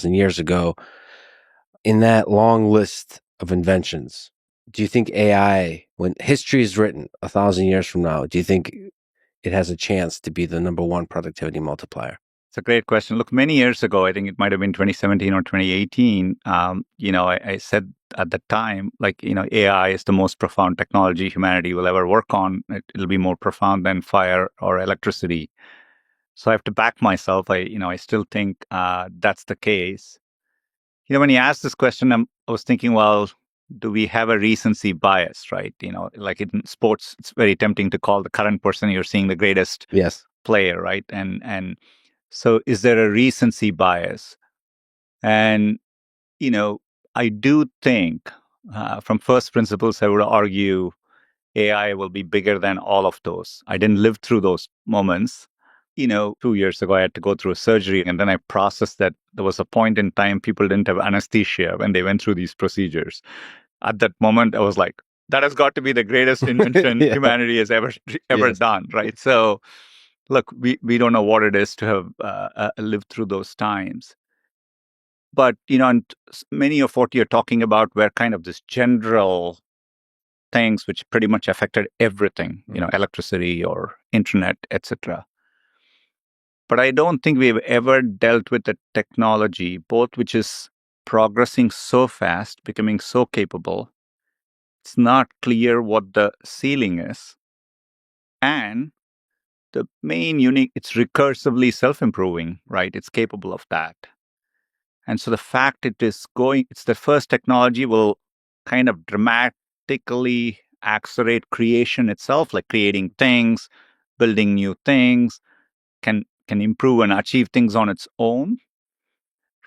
years ago. In that long list of inventions, do you think AI, when history is written 1,000 years from now, do you think it has a chance to be the number one productivity multiplier? It's a great question. Look, many years ago, I think it might have been 2017 or 2018, I said at the time, AI is the most profound technology humanity will ever work on. It'll be more profound than fire or electricity. So I have to back myself. I still think that's the case. When you asked this question, I was thinking, well, do we have a recency bias, right? Like in sports, it's very tempting to call the current person you're seeing the greatest Yes. player, right? And so is there a recency bias? And, I do think from first principles, I would argue AI will be bigger than all of those. I didn't live through those moments. 2 years ago, I had to go through a surgery, and then I processed that there was a point in time people didn't have anesthesia when they went through these procedures. At that moment, I was like, that has got to be the greatest invention Yeah. humanity has ever Yes. done, right? So, look, we don't know what it is to have lived through those times. But, and many of what you're talking about were kind of this general things which pretty much affected everything, electricity or internet, etc. But I don't think we've ever dealt with a technology, both which is progressing so fast, becoming so capable. It's not clear what the ceiling is. And the main unique, it's recursively self-improving, right? It's capable of that. And so the fact it's the first technology will kind of dramatically accelerate creation itself, like creating things, building new things, can improve and achieve things on its own,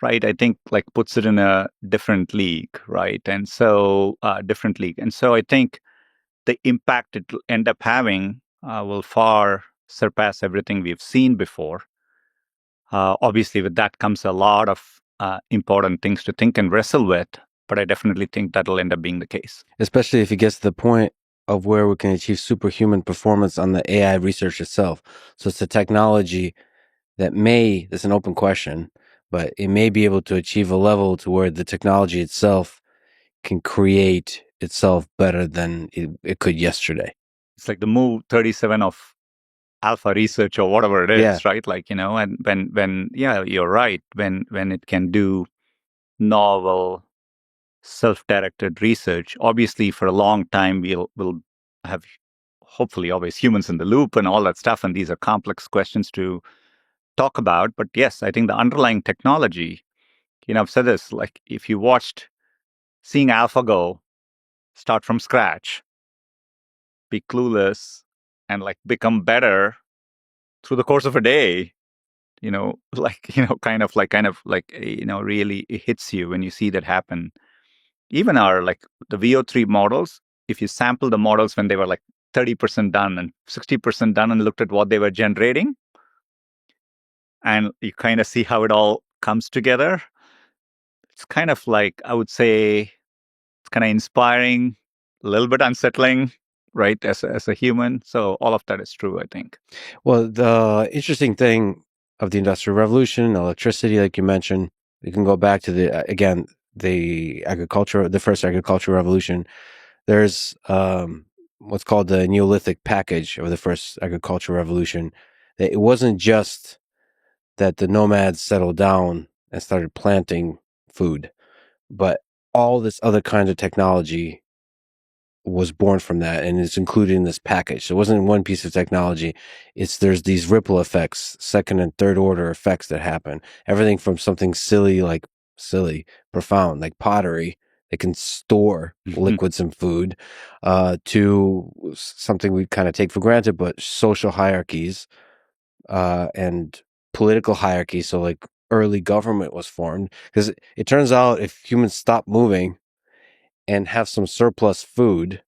right? I think like puts it in a different league, right? And so different league. And so I think the impact it will end up having will far surpass everything we've seen before. Obviously, with that comes a lot of important things to think and wrestle with, but I definitely think that'll end up being the case. Especially if it gets to the point of where we can achieve superhuman performance on the AI research itself. So it's a technology that it's an open question, but it may be able to achieve a level to where the technology itself can create itself better than it could yesterday. It's like the move 37 of alpha research or whatever it is, Yeah. right? Like, and when you're right, when it can do novel self-directed research, obviously for a long time we'll have hopefully always humans in the loop and all that stuff, and these are complex questions to talk about. But yes, I think the underlying technology, I've said this, like if you watched seeing AlphaGo start from scratch, be clueless, and like become better through the course of a day, really it hits you when you see that happen. Even the VO3 models, if you sample the models when they were like 30% done and 60% done and looked at what they were generating, and you kind of see how it all comes together, it's kind of like, I would say, it's kind of inspiring, a little bit unsettling, right, as a human. So all of that is true, I think. Well, the interesting thing of the Industrial Revolution, electricity, like you mentioned, we can go back to the first agricultural revolution. There's what's called the Neolithic package of the first agricultural revolution. It wasn't just that the nomads settled down and started planting food, but all this other kind of technology was born from that, and it's included in this package. So it wasn't one piece of technology. There's these ripple effects, second and third order effects that happen. Everything from something profound, like pottery, that can store liquids and food, to something we kind of take for granted, but social hierarchies, and political hierarchies. So like early government was formed, because it turns out if humans stop moving and have some surplus food,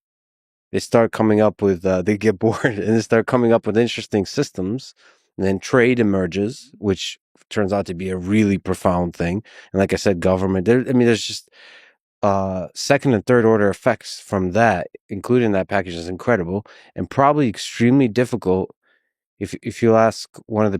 they start coming up with, they get bored and they start coming up with interesting systems. And then trade emerges, which turns out to be a really profound thing. And like I said, government, there's just second and third order effects from that, including that package, is incredible and probably extremely difficult. If you'll ask one of the